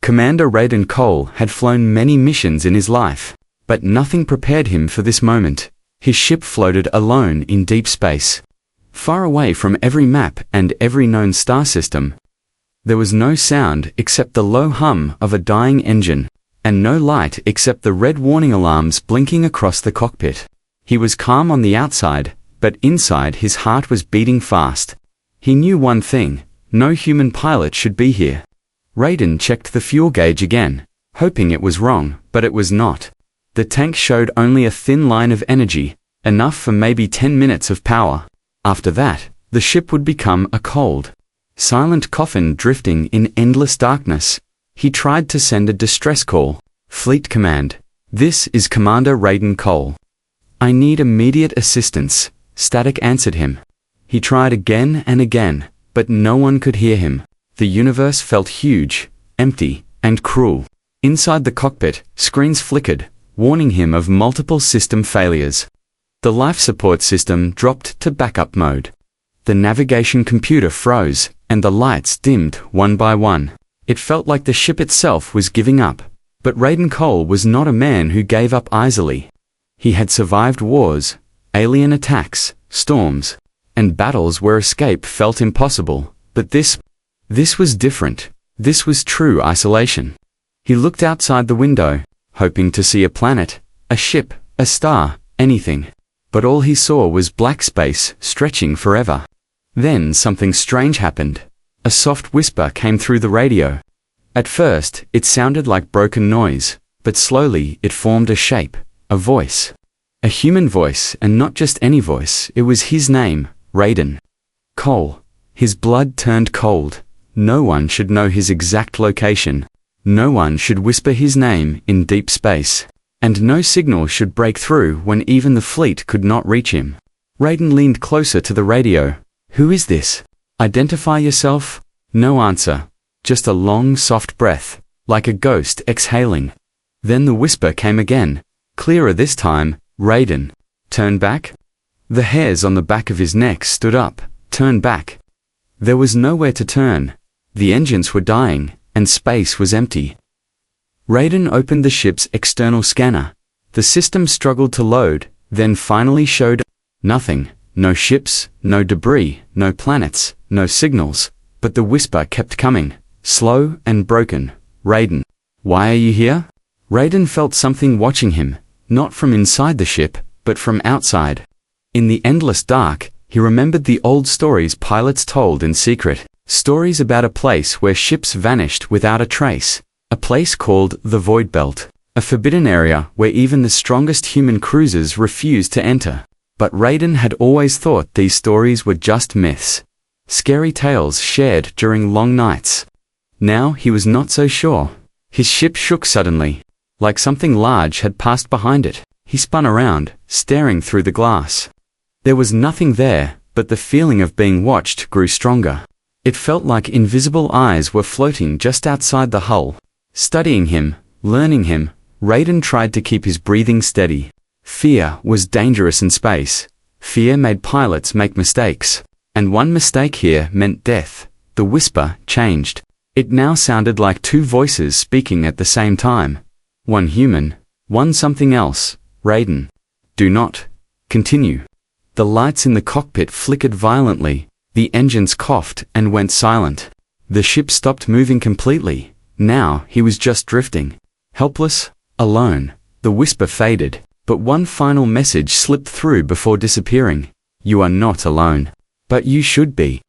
Commander Raiden Cole had flown many missions in his life, but nothing prepared him for this moment. His ship floated alone in deep space, far away from every map and every known star system. There was no sound except the low hum of a dying engine, and no light except the red warning alarms blinking across the cockpit. He was calm on the outside, but inside his heart was beating fast. He knew one thing: no human pilot should be here. Raiden checked the fuel gauge again, hoping it was wrong, but it was not. The tank showed only a thin line of energy, enough for maybe 10 minutes of power. After that, the ship would become a cold, silent coffin drifting in endless darkness. He tried to send a distress call. Fleet Command, this is Commander Raiden Cole. I need immediate assistance, static answered him. He tried again and again, but no one could hear him. The universe felt huge, empty, and cruel. Inside the cockpit, screens flickered, warning him of multiple system failures. The life support system dropped to backup mode. The navigation computer froze, and the lights dimmed one by one. It felt like the ship itself was giving up. But Raiden Cole was not a man who gave up easily. He had survived wars, alien attacks, storms, and battles where escape felt impossible. But this was different. This was true isolation. He looked outside the window, hoping to see a planet, a ship, a star, anything. But all he saw was black space stretching forever. Then something strange happened. A soft whisper came through the radio. At first, it sounded like broken noise, but slowly it formed a shape, a voice. A human voice, and not just any voice. It was his name, Raiden Cole. His blood turned cold. No one should know his exact location. No one should whisper his name in deep space. And no signal should break through when even the fleet could not reach him. Raiden leaned closer to the radio. Who is this? Identify yourself? No answer. Just a long, soft breath, like a ghost exhaling. Then the whisper came again, clearer this time. Raiden, turn back? The hairs on the back of his neck stood up. Turn back. There was nowhere to turn. The engines were dying, and space was empty. Raiden opened the ship's external scanner. The system struggled to load, then finally showed nothing. No ships, no debris, no planets, no signals. But the whisper kept coming, slow and broken. Raiden, why are you here? Raiden felt something watching him, not from inside the ship, but from outside. In the endless dark, he remembered the old stories pilots told in secret. Stories about a place where ships vanished without a trace. A place called the Void Belt. A forbidden area where even the strongest human cruisers refused to enter. But Raiden had always thought these stories were just myths. Scary tales shared during long nights. Now he was not so sure. His ship shook suddenly, like something large had passed behind it. He spun around, staring through the glass. There was nothing there, but the feeling of being watched grew stronger. It felt like invisible eyes were floating just outside the hull, studying him, learning him. Raiden tried to keep his breathing steady. Fear was dangerous in space. Fear made pilots make mistakes. And one mistake here meant death. The whisper changed. It now sounded like two voices speaking at the same time. One human, one something else. Raiden, do not continue. The lights in the cockpit flickered violently. The engines coughed and went silent. The ship stopped moving completely. Now he was just drifting. Helpless, alone. The whisper faded, but one final message slipped through before disappearing. You are not alone. But you should be.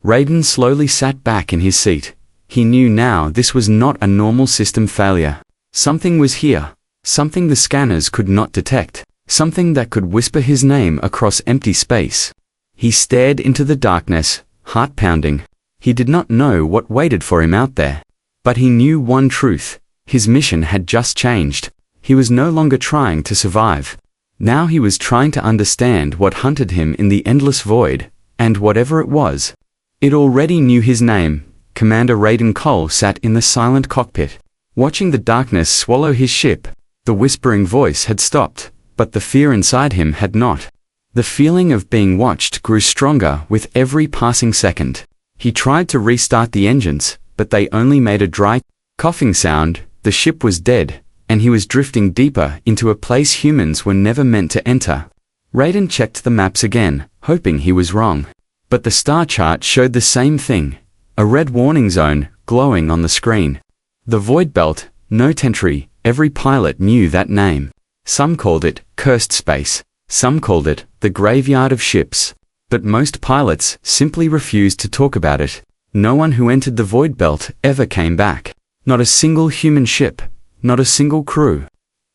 Raiden slowly sat back in his seat. He knew now this was not a normal system failure. Something was here. Something the scanners could not detect. Something that could whisper his name across empty space. He stared into the darkness, heart pounding. He did not know what waited for him out there. But he knew one truth. His mission had just changed. He was no longer trying to survive. Now he was trying to understand what hunted him in the endless void. And whatever it was, it already knew his name. Commander Raiden Cole sat in the silent cockpit, watching the darkness swallow his ship. The whispering voice had stopped, but the fear inside him had not. The feeling of being watched grew stronger with every passing second. He tried to restart the engines, but they only made a dry Coughing sound, the ship was dead, and he was drifting deeper into a place humans were never meant to enter. Raiden checked the maps again, hoping he was wrong. But the star chart showed the same thing, a red warning zone glowing on the screen. The Void Belt, no entry, every pilot knew that name. Some called it cursed space, some called it the graveyard of ships. But most pilots simply refused to talk about it. No one who entered the Void Belt ever came back. Not a single human ship, not a single crew.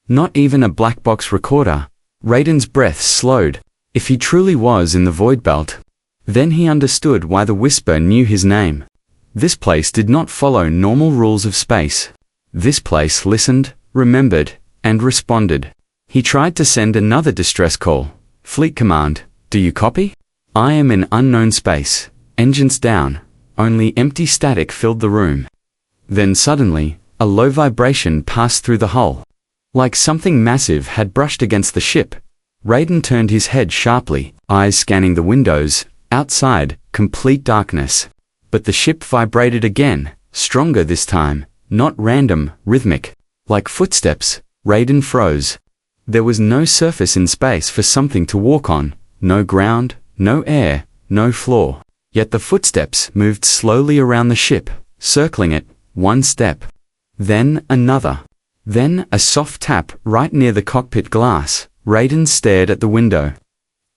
Not even a black box recorder. Raiden's breath slowed. If he truly was in the Void Belt, then he understood why the Whisper knew his name. This place did not follow normal rules of space. This place listened, remembered, and responded. He tried to send another distress call. Fleet Command, do you copy? I am in unknown space. Engines down. Only empty static filled the room. Then suddenly, a low vibration passed through the hull. Like something massive had brushed against the ship. Raiden turned his head sharply, eyes scanning the windows. Outside, complete darkness. But the ship vibrated again, stronger this time, not random, rhythmic. Like footsteps, Raiden froze. There was no surface in space for something to walk on, no ground, no air, no floor. Yet the footsteps moved slowly around the ship, circling it, one step. Then another. Then a soft tap right near the cockpit glass. Raiden stared at the window.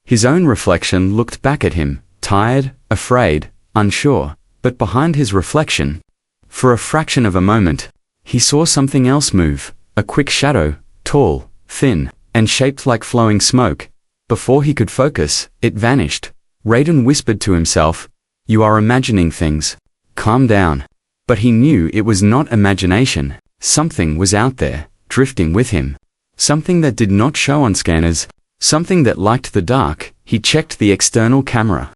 His own reflection looked back at him, tired, afraid, unsure. But behind his reflection, for a fraction of a moment, he saw something else move, a quick shadow, tall, thin, and shaped like flowing smoke. Before he could focus, it vanished. Raiden whispered to himself, "You are imagining things. Calm down." But he knew it was not imagination. Something was out there, drifting with him. Something that did not show on scanners. Something that liked the dark. He checked the external camera.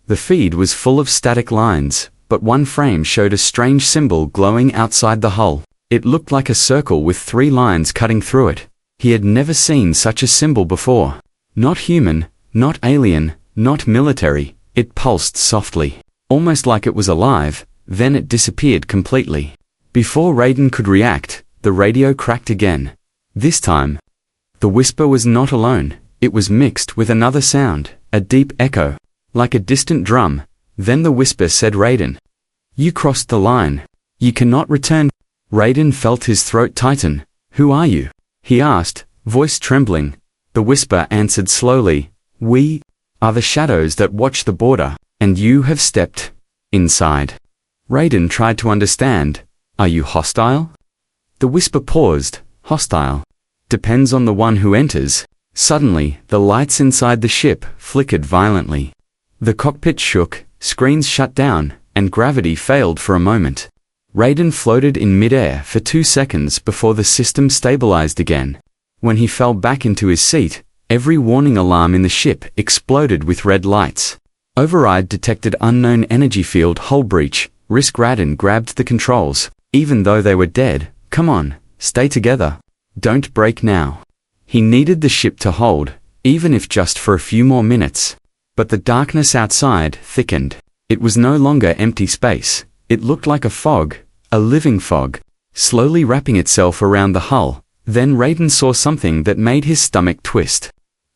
The feed was full of static lines, but one frame showed a strange symbol glowing outside the hull. It looked like a circle with 3 lines cutting through it. He had never seen such a symbol before. Not human, not alien, not military. It pulsed softly, almost like it was alive, then it disappeared completely. Before Raiden could react, the radio cracked again. This time, the Whisper was not alone. It was mixed with another sound, a deep echo, like a distant drum. Then the Whisper said, "Raiden, you crossed the line. You cannot return." Raiden felt his throat tighten. "Who are you?" he asked, voice trembling. The Whisper answered slowly, "We are the shadows that watch the border, and you have stepped inside." Raiden tried to understand. "Are you hostile?" The Whisper paused. "Hostile depends on the one who enters." Suddenly, the lights inside the ship flickered violently. The cockpit shook, screens shut down, and gravity failed for a moment. Raiden floated in midair for 2 seconds before the system stabilized again. When he fell back into his seat, every warning alarm in the ship exploded with red lights. Override detected unknown energy field hull breach. Raiden grabbed the controls. Even though they were dead, "Come on, stay together. Don't break now." He needed the ship to hold, even if just for a few more minutes. But the darkness outside thickened. It was no longer empty space. It looked like a fog, a living fog, slowly wrapping itself around the hull. Then Raiden saw something that made his stomach twist.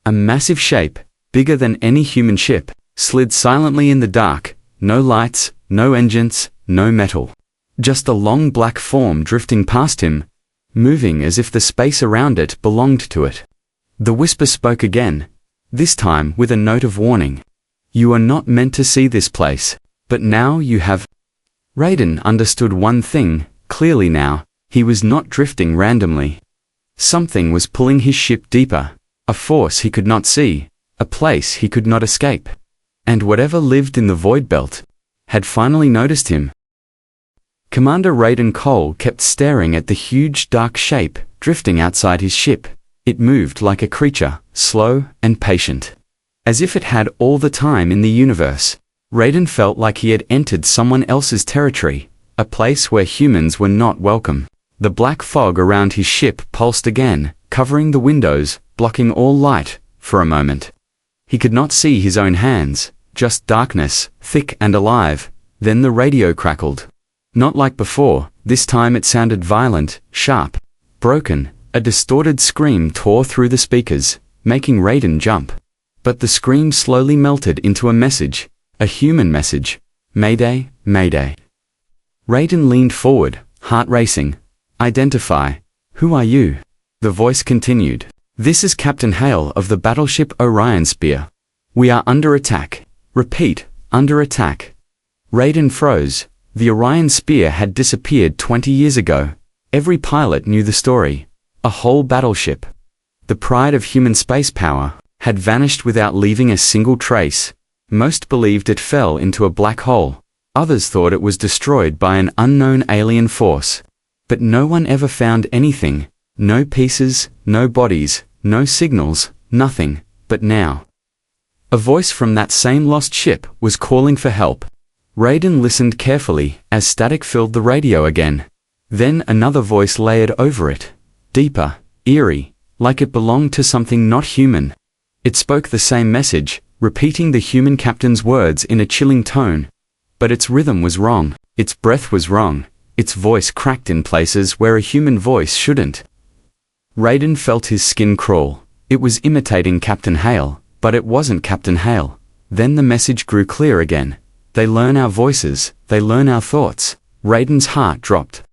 A massive shape, bigger than any human ship, slid silently in the dark. No lights, no engines, no metal. Just a long black form drifting past him, moving as if the space around it belonged to it. The Whisper spoke again, this time with a note of warning. "You are not meant to see this place, but now you have." Raiden understood one thing clearly now. He was not drifting randomly. Something was pulling his ship deeper, a force he could not see, a place he could not escape. And whatever lived in the Void Belt had finally noticed him. Commander Raiden Cole kept staring at the huge dark shape drifting outside his ship. It moved like a creature, slow and patient, as if it had all the time in the universe. Raiden felt like he had entered someone else's territory, a place where humans were not welcome. The black fog around his ship pulsed again, covering the windows, blocking all light. For a moment, he could not see his own hands, just darkness, thick and alive. Then the radio crackled. Not like before, this time it sounded violent, sharp, broken. A distorted scream tore through the speakers, making Raiden jump. But the scream slowly melted into a message, a human message. Mayday, Mayday. Raiden leaned forward, heart racing. Identify. Who are you? The voice continued. This is Captain Hale of the battleship Orion Spear. We are under attack. Repeat, under attack. Raiden froze. The Orion Spear had disappeared 20 years ago. Every pilot knew the story. A whole battleship, the pride of human space power, had vanished without leaving a single trace. Most believed it fell into a black hole. Others thought it was destroyed by an unknown alien force. But no one ever found anything. No pieces, no bodies, no signals, nothing. But now, a voice from that same lost ship was calling for help. Raiden listened carefully as static filled the radio again. Then another voice layered over it. Deeper, eerie, like it belonged to something not human. It spoke the same message, repeating the human captain's words in a chilling tone. But its rhythm was wrong, its breath was wrong, its voice cracked in places where a human voice shouldn't. Raiden felt his skin crawl. It was imitating Captain Hale, but it wasn't Captain Hale. Then the message grew clear again. They learn our voices, they learn our thoughts. Raiden's heart dropped.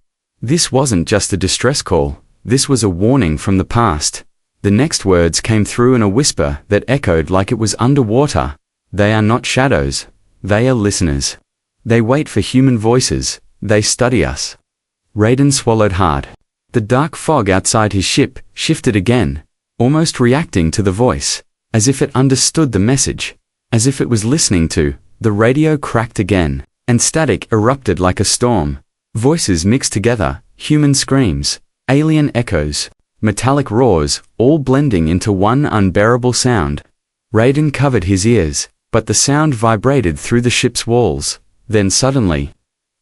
This wasn't just a distress call. This was a warning from the past. The next words came through in a whisper that echoed like it was underwater. They are not shadows. They are listeners. They wait for human voices. They study us. Raiden swallowed hard. The dark fog outside his ship shifted again, almost reacting to the voice, as if it understood the message, as if it was listening to. The radio cracked again, and static erupted like a storm. Voices mixed together, human screams, alien echoes, metallic roars, all blending into one unbearable sound. Raiden covered his ears, but the sound vibrated through the ship's walls. Then suddenly,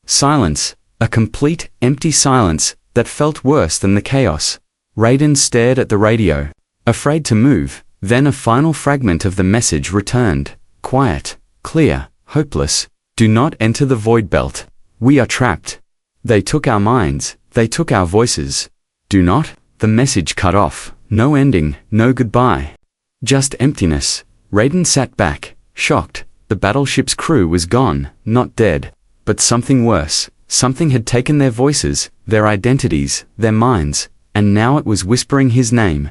silence, a complete, empty silence that felt worse than the chaos. Raiden stared at the radio, afraid to move. Then a final fragment of the message returned, quiet, clear, hopeless. Do not enter the void belt. We are trapped. They took our minds, they took our voices. Do not. The message cut off. No ending, no goodbye. Just emptiness. Raiden sat back, shocked. The battleship's crew was gone, not dead. But something worse. Something had taken their voices, their identities, their minds, and now it was whispering his name.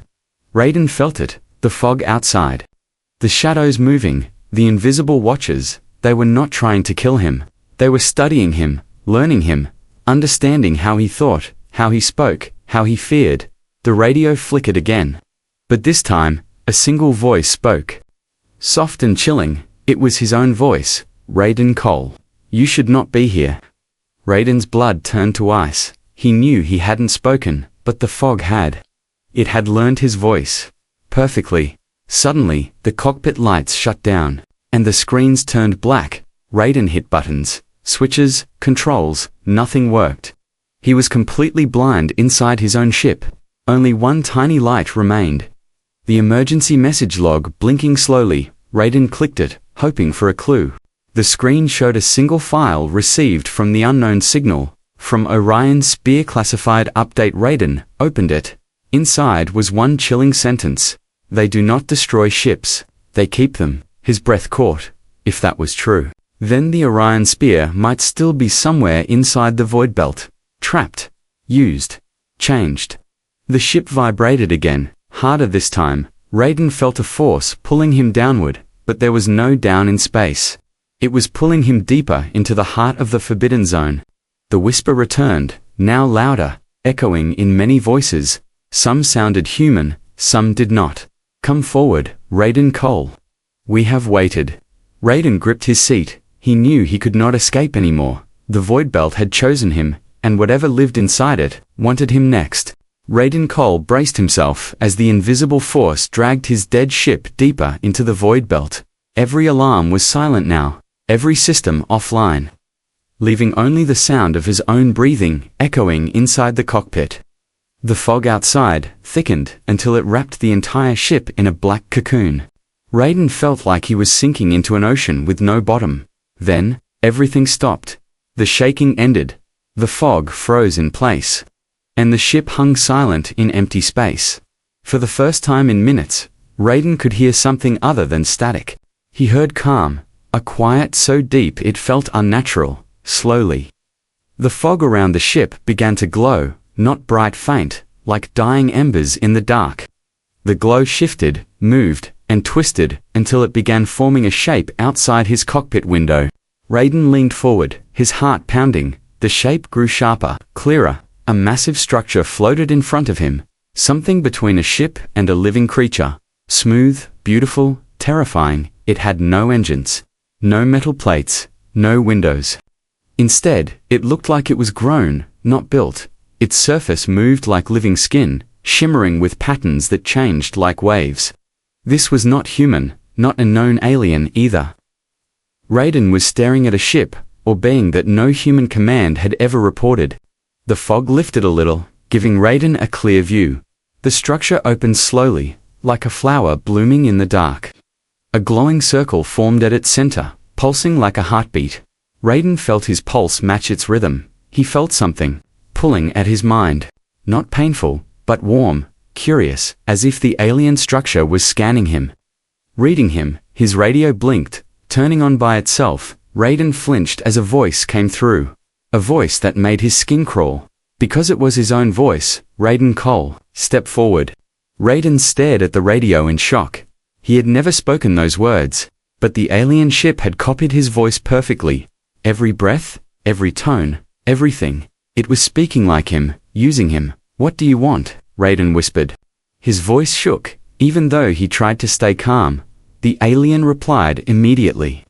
Raiden felt it, the fog outside. The shadows moving, the invisible watchers. They were not trying to kill him. They were studying him, learning him, understanding how he thought, how he spoke, how he feared. The radio flickered again. But this time, a single voice spoke. Soft and chilling, it was his own voice. Raiden Cole. You should not be here. Raiden's blood turned to ice. He knew he hadn't spoken, but the fog had. It had learned his voice. Perfectly. Suddenly, the cockpit lights shut down, and the screens turned black. Raiden hit buttons, switches, controls. Nothing worked. He was completely blind inside his own ship. Only one tiny light remained. The emergency message log blinking slowly. Raiden clicked it, hoping for a clue. The screen showed a single file received from the unknown signal. From Orion Spear classified update. Raiden opened it. Inside was one chilling sentence. They do not destroy ships. They keep them. His breath caught. If that was true, then the Orion Spear might still be somewhere inside the void belt. Trapped. Used. Changed. The ship vibrated again, harder this time. Raiden felt a force pulling him downward, but there was no down in space. It was pulling him deeper into the heart of the Forbidden Zone. The whisper returned, now louder, echoing in many voices. Some sounded human, some did not. Come forward, Raiden Cole. We have waited. Raiden gripped his seat. He knew he could not escape anymore. The void belt had chosen him, and whatever lived inside it wanted him next. Raiden Cole braced himself as the invisible force dragged his dead ship deeper into the void belt. Every alarm was silent now, every system offline, leaving only the sound of his own breathing echoing inside the cockpit. The fog outside thickened until it wrapped the entire ship in a black cocoon. Raiden felt like he was sinking into an ocean with no bottom. Then, everything stopped. The shaking ended. The fog froze in place, and the ship hung silent in empty space. For the first time in minutes, Raiden could hear something other than static. He heard calm, a quiet so deep it felt unnatural, slowly. The fog around the ship began to glow, not bright faint, like dying embers in the dark. The glow shifted, moved, and twisted until it began forming a shape outside his cockpit window. Raiden leaned forward, his heart pounding. The shape grew sharper, clearer. A massive structure floated in front of him, something between a ship and a living creature. Smooth, beautiful, terrifying, it had no engines, no metal plates, no windows. Instead, it looked like it was grown, not built. Its surface moved like living skin, shimmering with patterns that changed like waves. This was not human, not a known alien either. Raiden was staring at a ship, or being that no human command had ever reported. The fog lifted a little, giving Raiden a clear view. The structure opened slowly, like a flower blooming in the dark. A glowing circle formed at its center, pulsing like a heartbeat. Raiden felt his pulse match its rhythm. He felt something pulling at his mind. Not painful, but warm, curious, as if the alien structure was scanning him. Reading him, his radio blinked, turning on by itself. Raiden flinched as a voice came through. A voice that made his skin crawl. Because it was his own voice, Raiden Cole, step forward. Raiden stared at the radio in shock. He had never spoken those words, but the alien ship had copied his voice perfectly. Every breath, every tone, everything. It was speaking like him, using him. "What do you want?" Raiden whispered. His voice shook, even though he tried to stay calm. The alien replied immediately.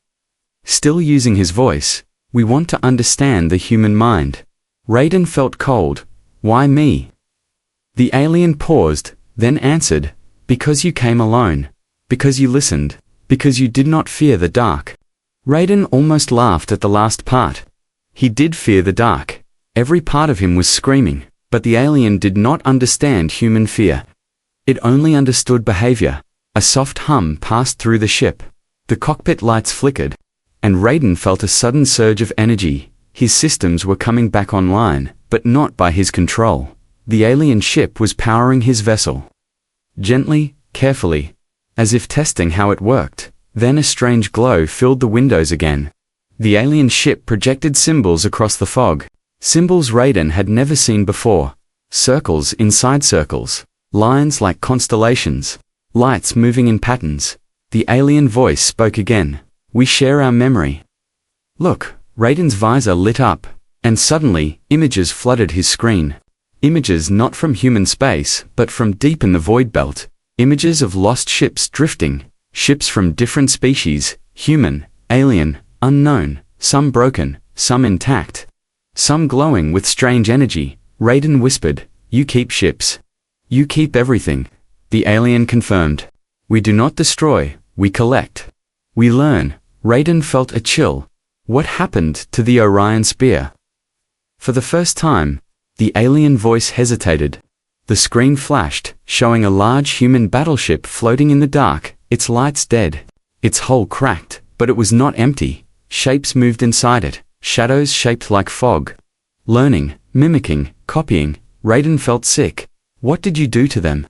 Still using his voice, "We want to understand the human mind." Raiden felt cold. "Why me?" The alien paused, then answered, "Because you came alone. Because you listened. Because you did not fear the dark." Raiden almost laughed at the last part. He did fear the dark. Every part of him was screaming, but the alien did not understand human fear. It only understood behavior. A soft hum passed through the ship. The cockpit lights flickered, and Raiden felt a sudden surge of energy. His systems were coming back online, but not by his control. The alien ship was powering his vessel. Gently, carefully, as if testing how it worked. Then a strange glow filled the windows again. The alien ship projected symbols across the fog. Symbols Raiden had never seen before. Circles inside circles. Lines like constellations. Lights moving in patterns. The alien voice spoke again. "We share our memory." Look, Raiden's visor lit up, and suddenly, images flooded his screen. Images not from human space, but from deep in the void belt. Images of lost ships drifting. Ships from different species, human, alien, unknown, some broken, some intact. Some glowing with strange energy. Raiden whispered, "You keep ships. You keep everything." The alien confirmed. "We do not destroy, we collect. We learn." Raiden felt a chill. What happened to the Orion Spear? For the first time, the alien voice hesitated. The screen flashed, showing a large human battleship floating in the dark, its lights dead. Its hull cracked, but it was not empty. Shapes moved inside it, shadows shaped like fog. Learning, mimicking, copying. Raiden felt sick. "What did you do to them?"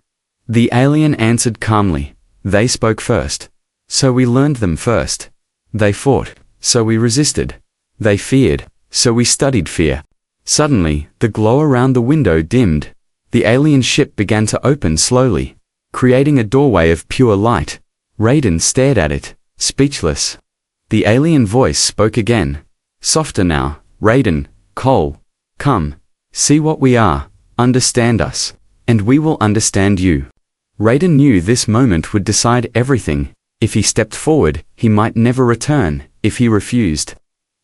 The alien answered calmly. "They spoke first. So we learned them first. They fought, so we resisted. They feared, so we studied fear." Suddenly, the glow around the window dimmed. The alien ship began to open slowly, creating a doorway of pure light. Raiden stared at it, speechless. The alien voice spoke again. Softer now. "Raiden, Cole, come. See what we are. Understand us. And we will understand you." Raiden knew this moment would decide everything. If he stepped forward, he might never return. If he refused,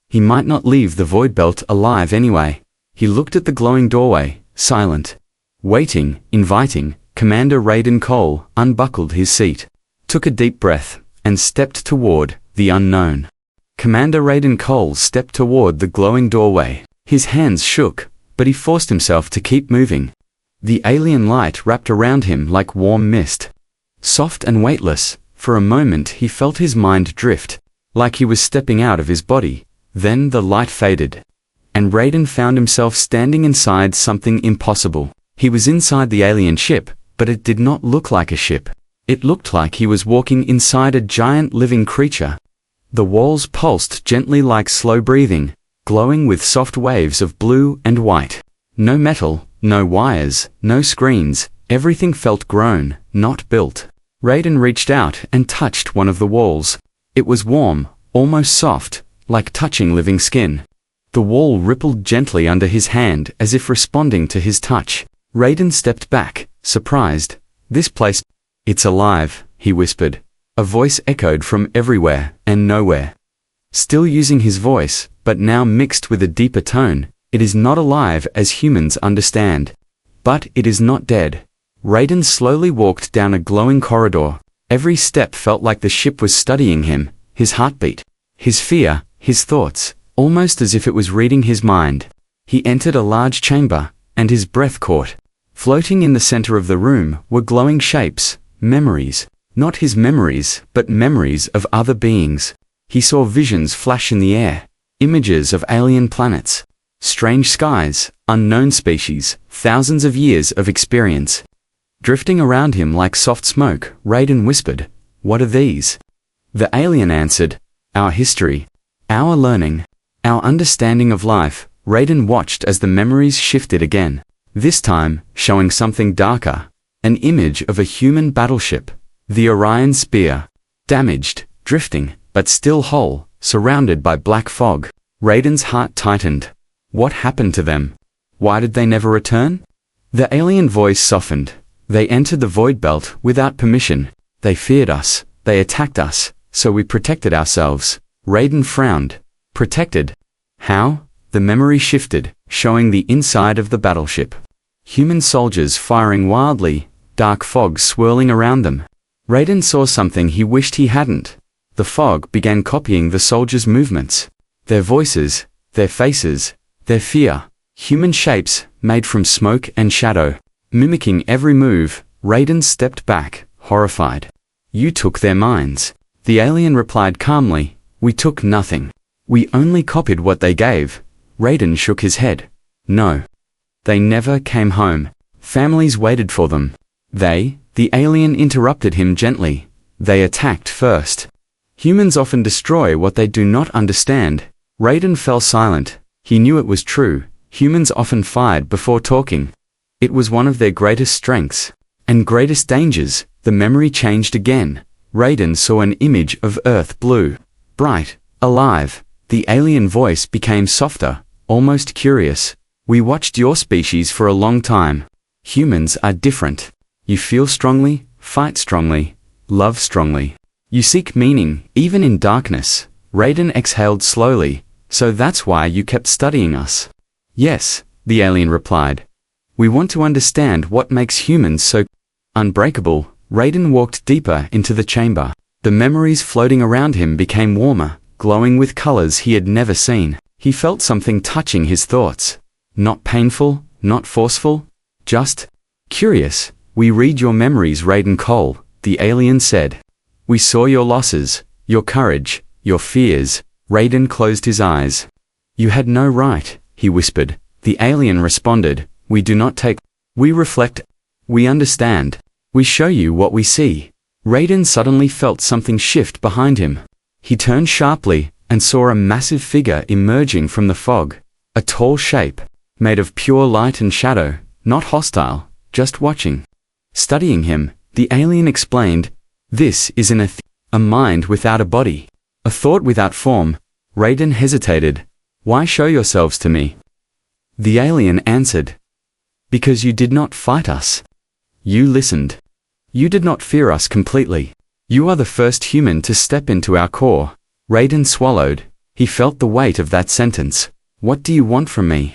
he might not leave the void belt alive anyway. He looked at the glowing doorway, silent. Waiting, inviting. Commander Raiden Cole unbuckled his seat, took a deep breath, and stepped toward the unknown. Commander Raiden Cole stepped toward the glowing doorway. His hands shook, but he forced himself to keep moving. The alien light wrapped around him like warm mist. Soft and weightless, for a moment he felt his mind drift, like he was stepping out of his body. Then the light faded. and Raiden found himself standing inside something impossible. He was inside the alien ship, but it did not look like a ship. It looked like he was walking inside a giant living creature. The walls pulsed gently like slow breathing, glowing with soft waves of blue and white. No metal, no wires, no screens, everything felt grown, not built. Raiden reached out and touched one of the walls. It was warm, almost soft, like touching living skin. The wall rippled gently under his hand as if responding to his touch. Raiden stepped back, surprised. This place, it's alive, he whispered. A voice echoed from everywhere and nowhere. Still using his voice, but now mixed with a deeper tone, it is not alive as humans understand. But it is not dead. Raiden slowly walked down a glowing corridor. Every step felt like the ship was studying him, his heartbeat, his fear, his thoughts, almost as if it was reading his mind. He entered a large chamber, and his breath caught. Floating in the center of the room were glowing shapes, memories. Not his memories, but memories of other beings. He saw visions flash in the air, images of alien planets, strange skies, unknown species, thousands of years of experience. Drifting around him like soft smoke, Raiden whispered, "What are these?" The alien answered, "Our history, our learning, our understanding of life." Raiden watched as the memories shifted again, this time showing something darker, an image of a human battleship. The Orion spear, damaged, drifting, but still whole, surrounded by black fog. Raiden's heart tightened. What happened to them? Why did they never return? The alien voice softened. They entered the void belt without permission. They feared us. They attacked us, so we protected ourselves. Raiden frowned. Protected? How? The memory shifted, showing the inside of the battleship. Human soldiers firing wildly, dark fog swirling around them. Raiden saw something he wished he hadn't. The fog began copying the soldiers' movements. Their voices, their faces, their fear. Human shapes, made from smoke and shadow. Mimicking every move, Raiden stepped back, horrified. "You took their minds." The alien replied calmly, "We took nothing. We only copied what they gave." Raiden shook his head. "No. They never came home. Families waited for them. The alien interrupted him gently. They attacked first. Humans often destroy what they do not understand." Raiden fell silent. He knew it was true. Humans often fired before talking. It was one of their greatest strengths and greatest dangers. The memory changed again. Raiden saw an image of Earth, blue, bright, alive. The alien voice became softer, almost curious. "We watched your species for a long time. Humans are different. You feel strongly, fight strongly, love strongly. You seek meaning, even in darkness." Raiden exhaled slowly. "So that's why you kept studying us?" "Yes," the alien replied. "We want to understand what makes humans so unbreakable." Raiden walked deeper into the chamber. The memories floating around him became warmer, glowing with colors he had never seen. He felt something touching his thoughts. Not painful, not forceful, just curious. "We read your memories, Raiden Cole," the alien said. "We saw your losses, your courage, your fears." Raiden closed his eyes. "You had no right," he whispered. The alien responded, "We do not take. We reflect. We understand. We show you what we see." Raiden suddenly felt something shift behind him. He turned sharply and saw a massive figure emerging from the fog. A tall shape, made of pure light and shadow, not hostile, just watching. Studying him, the alien explained, "This is a mind without a body, a thought without form." Raiden hesitated. "Why show yourselves to me?" The alien answered, "Because you did not fight us. You listened. You did not fear us completely. You are the first human to step into our core." Raiden swallowed. He felt the weight of that sentence. "What do you want from me?"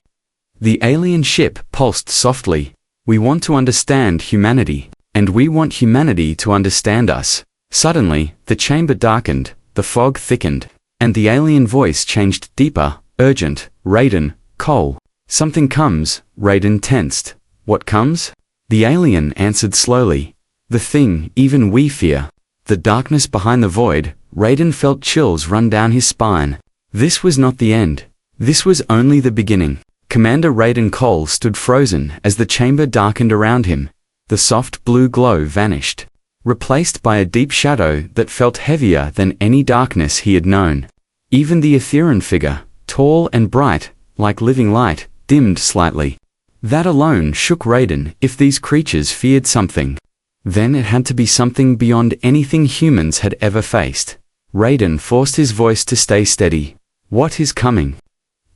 The alien ship pulsed softly. "We want to understand humanity, and we want humanity to understand us." Suddenly, the chamber darkened, the fog thickened, and the alien voice changed deeper, urgent. "Raiden, Cole. Something comes." Raiden tensed. "What comes?" The alien answered slowly. "The thing even we fear." The darkness behind the void, Raiden felt chills run down his spine. This was not the end. This was only the beginning. Commander Raiden Cole stood frozen as the chamber darkened around him. The soft blue glow vanished, replaced by a deep shadow that felt heavier than any darkness he had known. Even the Etherean figure, tall and bright, like living light, dimmed slightly. That alone shook Raiden. If these creatures feared something, then it had to be something beyond anything humans had ever faced. Raiden forced his voice to stay steady. What is coming?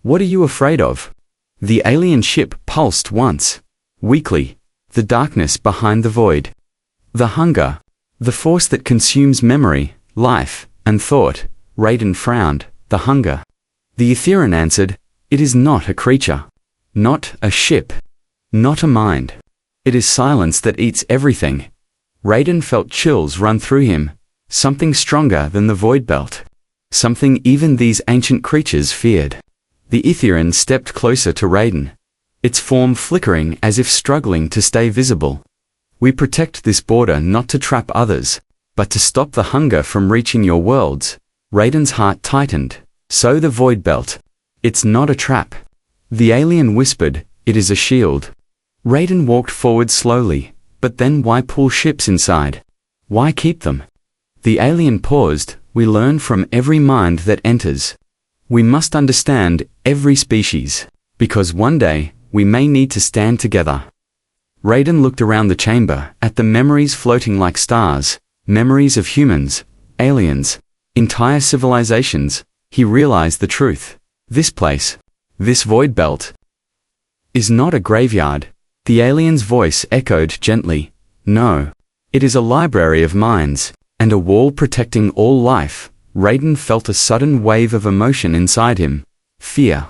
What are you afraid of? The alien ship pulsed once. Weakly. The darkness behind the void. The hunger. The force that consumes memory, life, and thought. Raiden frowned. The hunger. The Etherean answered, it is not a creature. Not a ship. Not a mind. It is silence that eats everything. Raiden felt chills run through him. Something stronger than the void belt. Something even these ancient creatures feared. The Etherean stepped closer to Raiden, its form flickering as if struggling to stay visible. We protect this border not to trap others, but to stop the hunger from reaching your worlds. Raiden's heart tightened. So the void belt. It's not a trap. The alien whispered, it is a shield. Raiden walked forward slowly, but then why pull ships inside? Why keep them? The alien paused. We learn from every mind that enters. We must understand every species, because one day, we may need to stand together. Raiden looked around the chamber, at the memories floating like stars, memories of humans, aliens, entire civilizations. He realized the truth. This place, this void belt, is not a graveyard. The alien's voice echoed gently. No. It is a library of minds, and a wall protecting all life. Raiden felt a sudden wave of emotion inside him. Fear.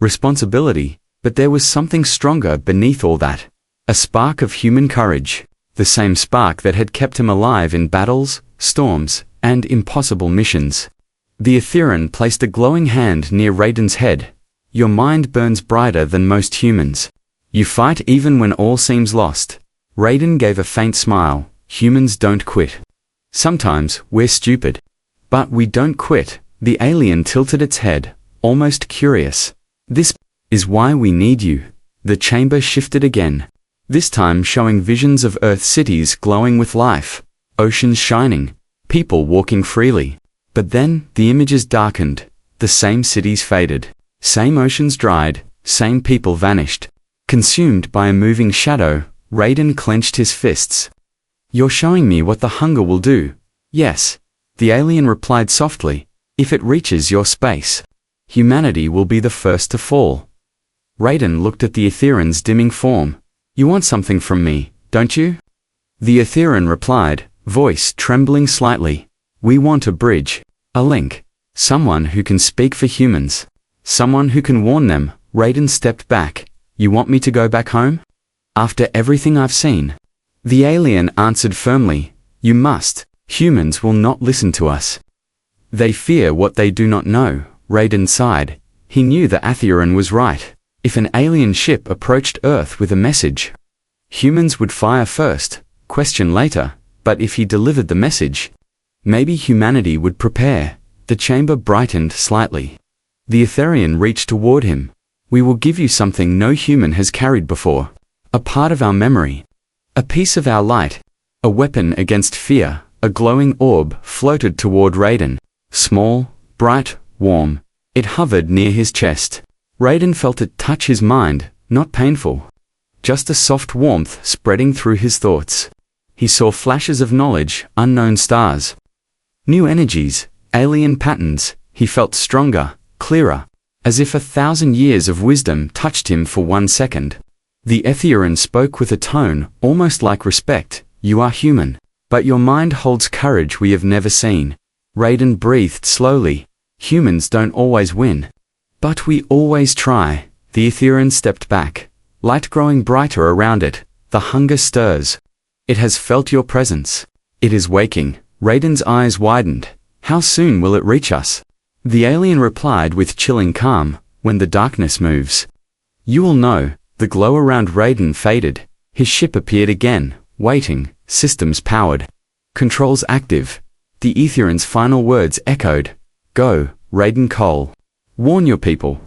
Responsibility. But there was something stronger beneath all that. A spark of human courage. The same spark that had kept him alive in battles, storms, and impossible missions. The Etherean placed a glowing hand near Raiden's head. Your mind burns brighter than most humans. You fight even when all seems lost. Raiden gave a faint smile. Humans don't quit. Sometimes, we're stupid. But we don't quit. The alien tilted its head, almost curious. This is why we need you. The chamber shifted again. This time showing visions of Earth cities glowing with life. Oceans shining. People walking freely. But then, the images darkened. The same cities faded. Same oceans dried. Same people vanished. Consumed by a moving shadow, Raiden clenched his fists. You're showing me what the hunger will do. Yes. The alien replied softly. If it reaches your space, humanity will be the first to fall. Raiden looked at the Etherean's dimming form. You want something from me, don't you? The Etherean replied, voice trembling slightly. We want a bridge, a link, someone who can speak for humans, someone who can warn them. Raiden stepped back. You want me to go back home? After everything I've seen? The alien answered firmly. You must. Humans will not listen to us. They fear what they do not know. Raiden sighed. He knew the Etherean was right. If an alien ship approached Earth with a message, humans would fire first, question later, but if he delivered the message, maybe humanity would prepare. The chamber brightened slightly. The Etherean reached toward him. We will give you something no human has carried before. A part of our memory. A piece of our light. A weapon against fear. A glowing orb floated toward Raiden. Small, bright, warm. It hovered near his chest. Raiden felt it touch his mind, not painful. Just a soft warmth spreading through his thoughts. He saw flashes of knowledge, unknown stars. New energies, alien patterns. He felt stronger, clearer, as if 1,000 years of wisdom touched him for 1 second. The Etherean spoke with a tone, almost like respect. You are human, but your mind holds courage we have never seen. Raiden breathed slowly. Humans don't always win. But we always try. The Etherean stepped back, light growing brighter around it. The hunger stirs. It has felt your presence. It is waking. Raiden's eyes widened. How soon will it reach us? The alien replied with chilling calm, when the darkness moves. You will know. The glow around Raiden faded. His ship appeared again, waiting, systems powered. Controls active. The Etherean's final words echoed. Go, Raiden Cole. Warn your people.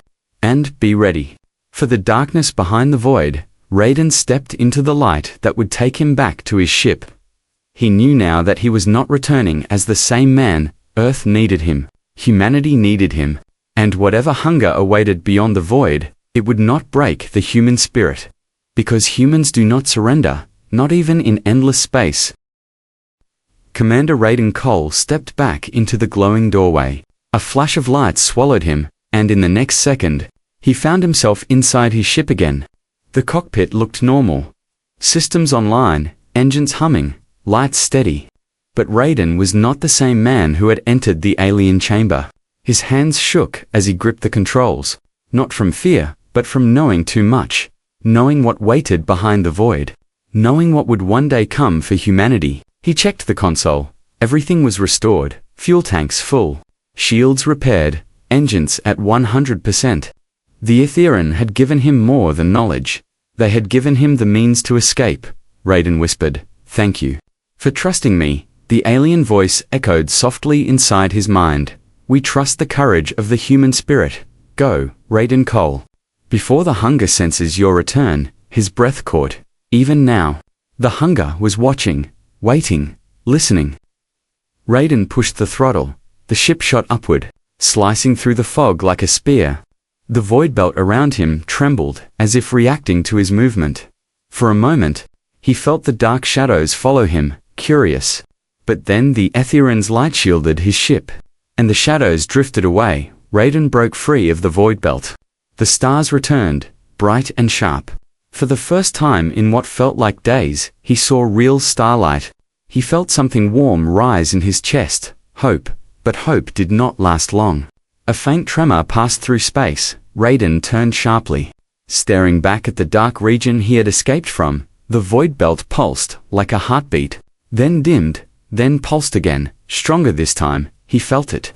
And be ready. For the darkness behind the void, Raiden stepped into the light that would take him back to his ship. He knew now that he was not returning as the same man. Earth needed him. Humanity needed him. And whatever hunger awaited beyond the void, it would not break the human spirit. Because humans do not surrender, not even in endless space. Commander Raiden Cole stepped back into the glowing doorway. A flash of light swallowed him, and in the next second, he found himself inside his ship again. The cockpit looked normal. Systems online, engines humming, lights steady. But Raiden was not the same man who had entered the alien chamber. His hands shook as he gripped the controls, not from fear, but from knowing too much, knowing what waited behind the void, knowing what would one day come for humanity. He checked the console. Everything was restored, fuel tanks full, shields repaired, engines at 100%. The Aetherian had given him more than knowledge. They had given him the means to escape. Raiden whispered, "Thank you for trusting me." The alien voice echoed softly inside his mind. "We trust the courage of the human spirit. Go, Raiden Cole. Before the hunger senses your return." His breath caught. Even now, the hunger was watching, waiting, listening. Raiden pushed the throttle. The ship shot upward, slicing through the fog like a spear. The void belt around him trembled, as if reacting to his movement. For a moment, he felt the dark shadows follow him, curious. But then the Aetherian's light shielded his ship, and the shadows drifted away. Raiden broke free of the void belt. The stars returned, bright and sharp. For the first time in what felt like days, he saw real starlight. He felt something warm rise in his chest, hope. But hope did not last long. A faint tremor passed through space. Raiden turned sharply. Staring back at the dark region he had escaped from, the void belt pulsed like a heartbeat, then dimmed, then pulsed again, stronger this time. He felt it.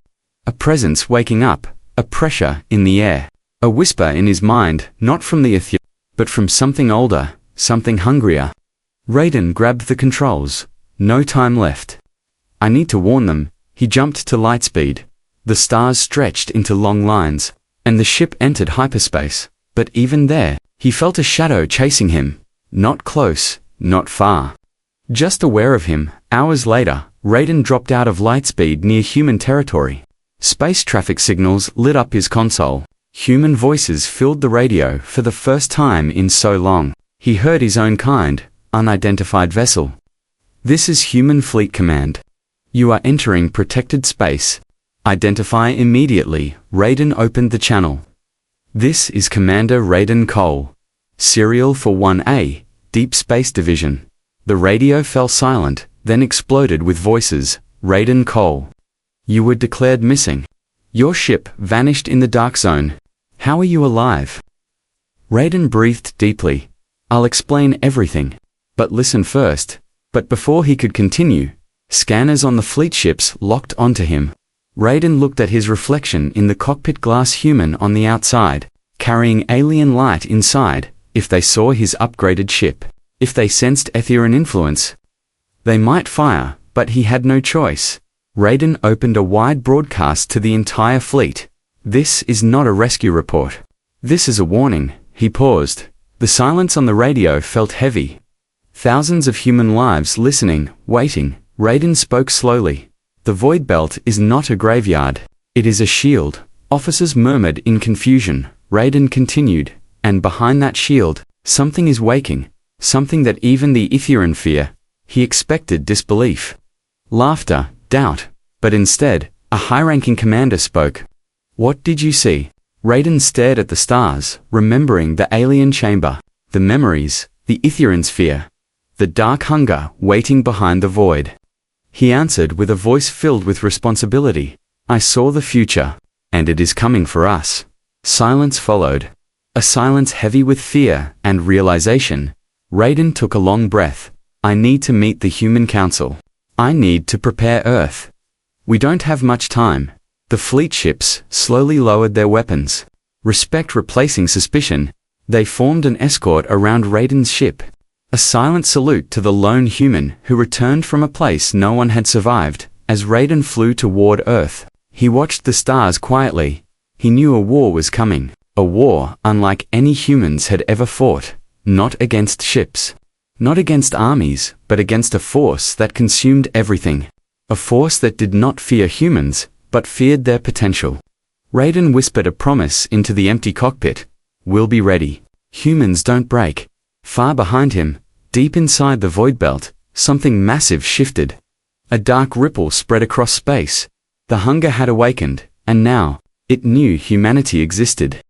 A presence waking up, a pressure in the air, a whisper in his mind, not from the Aetherian, but from something older, something hungrier. Raiden grabbed the controls. No time left. "I need to warn them." He jumped to lightspeed. The stars stretched into long lines, and the ship entered hyperspace. But even there, he felt a shadow chasing him. Not close, not far. Just aware of him. Hours later, Raiden dropped out of lightspeed near human territory. Space traffic signals lit up his console. Human voices filled the radio for the first time in so long. He heard his own kind, unidentified vessel. "This is Human Fleet Command. You are entering protected space. Identify immediately." Raiden opened the channel. "This is Commander Raiden Cole. Serial for 1A, Deep Space Division." The radio fell silent, then exploded with voices. "Raiden Cole. You were declared missing. Your ship vanished in the dark zone. How are you alive?" Raiden breathed deeply. "I'll explain everything. But listen first." But before he could continue, scanners on the fleet ships locked onto him. Raiden looked at his reflection in the cockpit glass. Human on the outside, carrying alien light inside. If they saw his upgraded ship, if they sensed Aetherian influence, they might fire, but he had no choice. Raiden opened a wide broadcast to the entire fleet. "This is not a rescue report. This is a warning." He paused. The silence on the radio felt heavy. Thousands of human lives listening, waiting. Raiden spoke slowly. "The void belt is not a graveyard. It is a shield." Officers murmured in confusion. Raiden continued, "And behind that shield, something is waking. Something that even the Aetherian fear." He expected disbelief, laughter, doubt. But instead, a high-ranking commander spoke. "What did you see?" Raiden stared at the stars, remembering the alien chamber, the memories, the Aetherian's fear, the dark hunger waiting behind the void. He answered with a voice filled with responsibility. "I saw the future, and it is coming for us." Silence followed. A silence heavy with fear and realization. Raiden took a long breath. "I need to meet the Human Council. I need to prepare Earth. We don't have much time." The fleet ships slowly lowered their weapons. Respect replacing suspicion, they formed an escort around Raiden's ship. A silent salute to the lone human who returned from a place no one had survived. As Raiden flew toward Earth, he watched the stars quietly. He knew a war was coming, A war unlike any humans had ever fought, not against ships, not against armies, but against a force that consumed everything. A force that did not fear humans, but feared their potential. Raiden whispered a promise into the empty cockpit. "We'll be ready. Humans don't break." Far behind him, deep inside the void belt, something massive shifted. A dark ripple spread across space. The hunger had awakened, and now, it knew humanity existed.